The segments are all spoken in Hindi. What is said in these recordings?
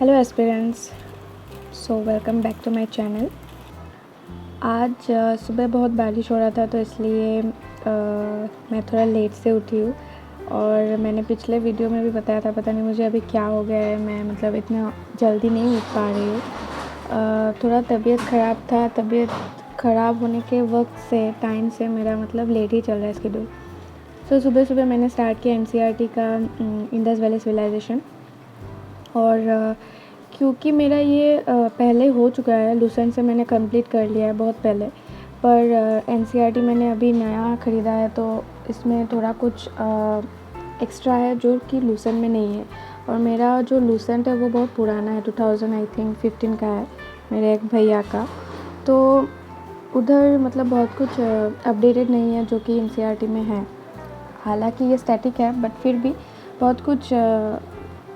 Hello aspirants, so welcome back to my channel. आज सुबह बहुत बारिश हो रहा था तो इसलिए मैं थोड़ा लेट से उठी हूँ। और मैंने पिछले वीडियो में भी बताया था, पता नहीं मुझे अभी क्या हो गया है, मैं मतलब इतना जल्दी नहीं उठ पा रही हूँ। थोड़ा तबीयत ख़राब था। तबीयत ख़राब होने के वक्त से टाइम से मेरा मतलब लेट ही चल रहा है शेड्यूल। तो सुबह सुबह मैंने स्टार्ट किया एनसीईआरटी का इंडस वैली सिविलाइजेशन। और क्योंकि मेरा ये पहले हो चुका है, लूसेंट से मैंने कंप्लीट कर लिया है बहुत पहले, पर एनसीईआरटी मैंने अभी नया ख़रीदा है तो इसमें थोड़ा कुछ एक्स्ट्रा है जो कि लूसेंट में नहीं है। और मेरा जो लूसेंट है वो बहुत पुराना है, 2000 आई थिंक 15 का है, मेरे एक भैया का। तो उधर मतलब बहुत कुछ अपडेटेड नहीं है जो कि एनसीईआरटी में है। हालांकि ये स्टैटिक है बट फिर भी बहुत कुछ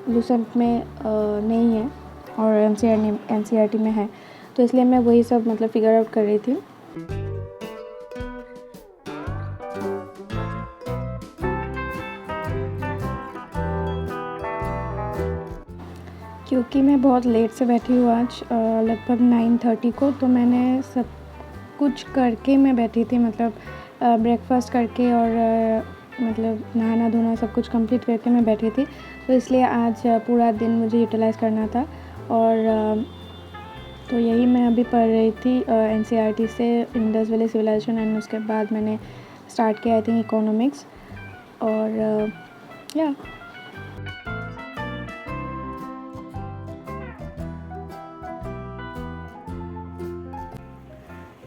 लूसेंट में नहीं है और एनसीईआरटी में है। तो इसलिए मैं वही सब मतलब फिगर आउट कर रही थी। क्योंकि मैं बहुत लेट से बैठी हूँ आज, लगभग 9:30 को, तो मैंने सब कुछ करके मैं बैठी थी, मतलब ब्रेकफास्ट करके और मतलब नहाना धोना सब कुछ कंप्लीट करके मैं बैठी थी। तो इसलिए आज पूरा दिन मुझे यूटिलाइज़ करना था। और तो यही मैं अभी पढ़ रही थी एनसीईआरटी से इंडस वैली सिविलाइजेशन, एंड उसके बाद मैंने स्टार्ट किया आई थिंक इकोनॉमिक्स। और या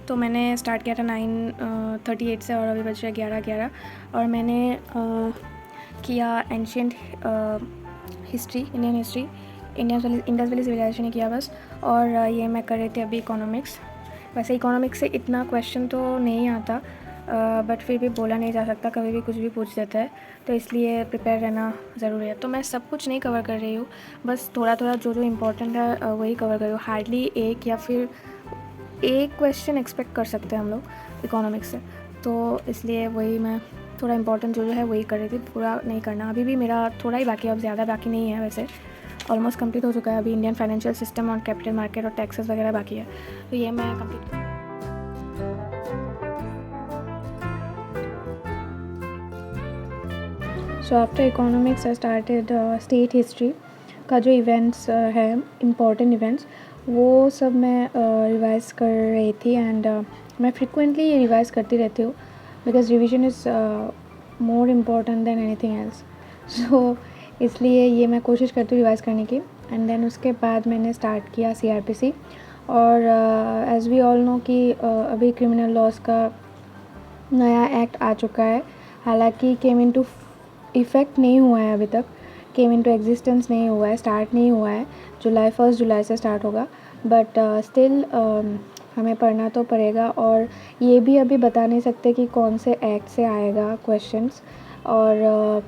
तो मैंने स्टार्ट किया था 9:38 से और अभी बज रहा है 11:11। और मैंने किया ancient history, Indian history, Indus valley civilisation ही किया बस। और ये मैं कर रही थी अभी इकोनॉमिक्स। वैसे इकोनॉमिक्स से इतना क्वेश्चन तो नहीं आता, बट फिर भी बोला नहीं जा सकता, कभी भी कुछ भी पूछ देता है, तो इसलिए प्रिपेयर रहना ज़रूरी है। तो मैं सब कुछ नहीं कवर कर रही हूँ, बस थोड़ा थोड़ा जो जो इम्पोर्टेंट है वही कवर कर रही हूँ। हार्डली एक या फिर एक क्वेश्चन एक्सपेक्ट कर सकते हैं हम लोग इकोनॉमिक्स से, तो इसलिए वही मैं थोड़ा इंपॉर्टेंट जो है वही कर रही थी, पूरा नहीं करना। अभी भी मेरा थोड़ा ही बाकी है, अब ज़्यादा बाकी नहीं है, वैसे ऑलमोस्ट कंप्लीट हो चुका है। अभी इंडियन फाइनेंशियल सिस्टम और कैपिटल मार्केट और टैक्सेस वगैरह बाकी है, तो ये मैं कंप्लीट कर। So after economics I started state history का जो इवेंट्स है, इम्पॉर्टेंट इवेंट्स, वो सब मैं रिवाइज़ कर रही थी। एंड मैं फ्रिक्वेंटली ये रिवाइज़ करती रहती हूँ because revision is more important than anything else. So इसलिए ये मैं कोशिश करती हूँ रिवाइज़ करने की। एंड देन उसके बाद मैंने स्टार्ट किया सीआरपीसी। और एज़ वी ऑल नो कि अभी क्रिमिनल लॉज का नया एक्ट आ चुका है। हालांकि केम इनटू इफ़ेक्ट नहीं हुआ है अभी तक, केम इनटू एग्जिस्टेंस नहीं हुआ है, स्टार्ट नहीं हुआ है। 1 जुलाई से स्टार्ट होगा, बट स्टिल हमें पढ़ना तो पड़ेगा। और ये भी अभी बता नहीं सकते कि कौन से एक्ट से आएगा क्वेश्चंस। और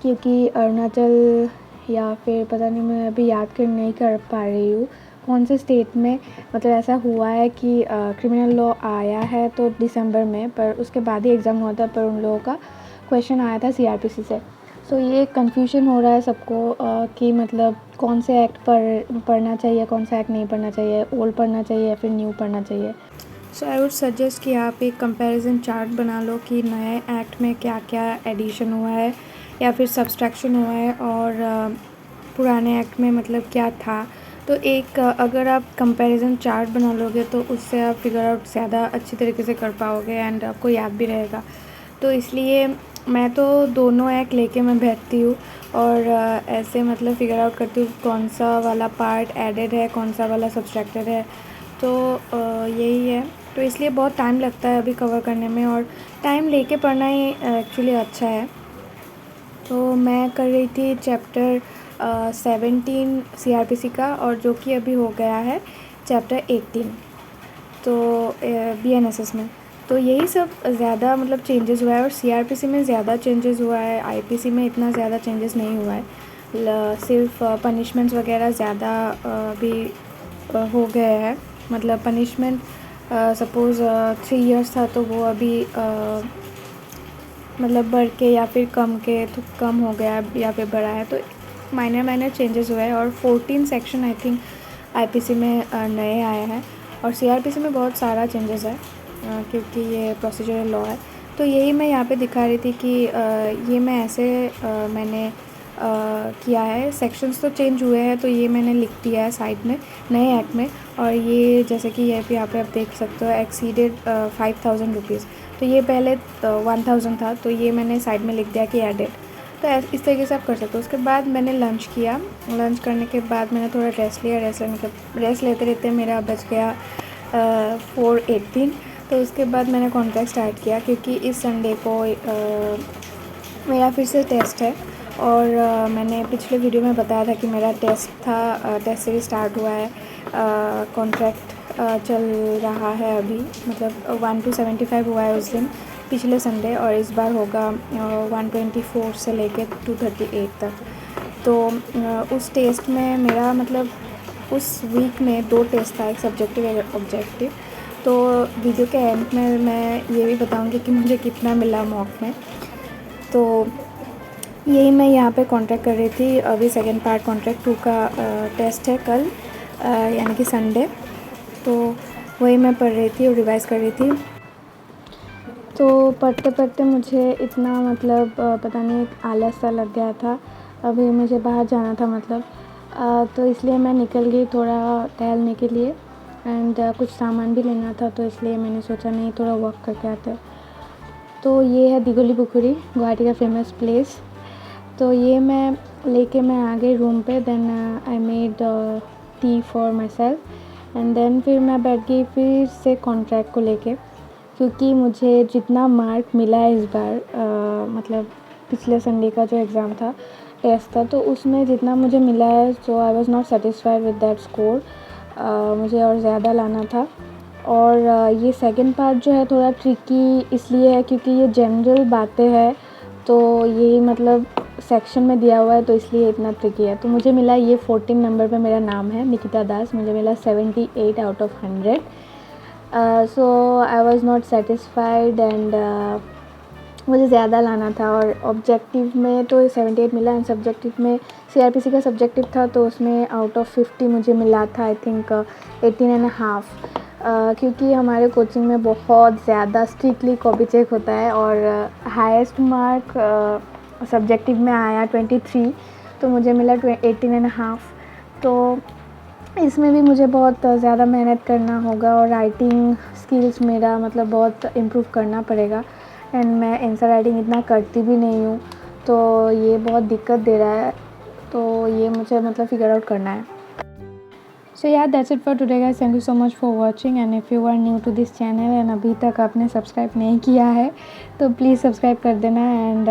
क्योंकि अरुणाचल या फिर पता नहीं, मैं अभी याद कर नहीं कर पा रही हूँ कौन से स्टेट में मतलब ऐसा हुआ है कि क्रिमिनल लॉ आया है तो दिसंबर में, पर उसके बाद ही एग्ज़ाम हुआ था, पर उन लोगों का क्वेश्चन आया था सीआरपीसी से। सो ये कन्फ्यूजन हो रहा है सबको कि मतलब कौन से एक्ट पढ़ना चाहिए, कौन सा एक्ट नहीं पढ़ना चाहिए, ओल्ड पढ़ना चाहिए या फिर न्यू पढ़ना चाहिए। सो आई वुड सजेस्ट कि आप एक कंपैरिजन चार्ट बना लो कि नए एक्ट में क्या क्या एडिशन हुआ है या फिर सब्सट्रैक्शन हुआ है, और पुराने एक्ट में मतलब क्या था। तो एक अगर आप कंपैरिजन चार्ट बना लोगे तो उससे आप फिगर आउट ज़्यादा अच्छी तरीके से कर पाओगे एंड आपको याद भी रहेगा। तो इसलिए मैं तो दोनों एक्ट लेके मैं बैठती हूँ और ऐसे मतलब फिगर आउट करती हूँ कौन सा वाला पार्ट एडेड है, कौन सा वाला सब्सट्रैक्टेड है। तो यही है। तो इसलिए बहुत टाइम लगता है अभी कवर करने में, और टाइम लेके पढ़ना ही एक्चुअली अच्छा है। तो मैं कर रही थी चैप्टर 17 सीआरपीसी का, और जो कि अभी हो गया है चैप्टर 18, तो बीएनएसएस में। तो यही सब ज़्यादा मतलब चेंजेस हुआ है, और सीआरपीसी में ज़्यादा चेंजेस हुआ है, आईपीसी में इतना ज़्यादा चेंजेस नहीं हुआ है। सिर्फ पनिशमेंट्स वगैरह ज़्यादा भी हो गए हैं। मतलब पनिशमेंट सपोज़ 3 इयर्स था तो वो अभी मतलब बढ़ के या फिर कम हो गया या फिर बढ़ा है। तो माइनर चेंजेस हुए हैं और 14 सेक्शन आई थिंक आईपीसी में नए आए हैं और सीआरपीसी में बहुत सारा चेंजेस है क्योंकि ये प्रोसीजरल लॉ है। तो यही मैं यहाँ पे दिखा रही थी कि ये मैं ऐसे मैंने किया है। सेक्शंस तो चेंज हुए हैं तो ये मैंने लिख दिया है साइड में नए एक्ट में। और ये जैसे कि ये भी यहाँ पे आप देख सकते हो एक्सीडेड 5,000 रुपीज़, तो ये पहले 1,000 था, तो ये मैंने साइड में लिख दिया कि एडेड। तो इस तरीके से आप कर सकते हो। उसके बाद मैंने लंच किया। लंच करने के बाद मैंने थोड़ा रेस्ट लिया। रेस्ट लेते लेते मेरा बज गया 4:18। तो उसके बाद मैंने कॉन्ट्रैक्ट स्टार्ट किया क्योंकि इस संडे को मेरा फिर से टेस्ट है। और मैंने पिछले वीडियो में बताया था कि मेरा टेस्ट था, टेस्ट सीरीज स्टार्ट हुआ है। कॉन्ट्रैक्ट चल रहा है अभी, मतलब 1 to 75 हुआ है उस दिन पिछले संडे, और इस बार होगा 124 से लेके 238 तक। तो उस टेस्ट में मेरा मतलब उस वीक में 2 टेस्ट था, एक सब्जेक्टिव एक ऑब्जेक्टिव। तो वीडियो के एंड में मैं ये भी बताऊंगी कि मुझे कितना मिला मॉक में। तो यही मैं यहाँ पे कॉन्ट्रैक्ट कर रही थी। अभी सेकेंड पार्ट कॉन्ट्रैक्ट 2 का टेस्ट है कल, यानी कि संडे। तो वही मैं पढ़ रही थी और रिवाइज़ कर रही थी। तो पढ़ते पढ़ते मुझे इतना मतलब पता नहीं एक आलस सा लग गया था। अभी मुझे बाहर जाना था मतलब, तो इसलिए मैं निकल गई थोड़ा टहलने के लिए। एंड कुछ सामान भी लेना था, तो इसलिए मैंने सोचा नहीं थोड़ा वॉक करके आते हैं। तो ये है दिगोली पुखुरी, गुवाहाटी का फेमस प्लेस। तो ये मैं लेके मैं आ गई रूम पे। Then I made tea for myself and then फिर मैं बैठ गई फिर से कॉन्ट्रैक्ट को लेके, क्योंकि मुझे जितना मार्क मिला है इस बार मतलब पिछले संडे का जो एग्ज़ाम था, टेस्ट था, तो उसमें जितना मुझे मिला है, so I was not satisfied with that score. मुझे और ज़्यादा लाना था। और ये सेकंड पार्ट जो है थोड़ा ट्रिकी इसलिए है क्योंकि ये जनरल बातें हैं, तो यही मतलब सेक्शन में दिया हुआ है, तो इसलिए इतना ट्रिकी है। तो मुझे मिला ये 14 नंबर पे मेरा नाम है निकिता दास, मुझे मिला 78 out of 100। So I was not satisfied and मुझे ज़्यादा लाना था। और ऑब्जेक्टिव में तो 78 मिला एंड सब्जेक्टिव में सीआरपीसी का सब्जेक्टिव था, तो उसमें आउट ऑफ 50 मुझे मिला था आई थिंक 18.5। क्योंकि हमारे कोचिंग में बहुत ज़्यादा स्ट्रिक्टली कॉपी चेक होता है और हाईएस्ट मार्क सब्जेक्टिव में आया 23, तो मुझे मिला 18.5। तो इसमें भी मुझे बहुत ज़्यादा मेहनत करना होगा और राइटिंग स्किल्स मेरा मतलब बहुत इम्प्रूव करना पड़ेगा। एंड मैं आंसर राइटिंग इतना करती भी नहीं हूँ, तो ये बहुत दिक्कत दे रहा है। तो ये मुझे मतलब फिगर आउट करना है। सो यार that's it for today guys, thank you so much for watching. And if you are new to this channel and अभी तक आपने सब्सक्राइब नहीं किया है तो प्लीज़ सब्सक्राइब कर देना। एंड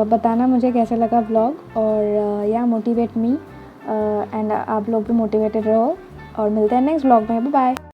बताना मुझे कैसा लगा व्लॉग, और या मोटिवेट मी एंड आप लोग भी मोटिवेटेड रहो। और मिलते हैं नेक्स्ट व्लॉग में। Bye bye.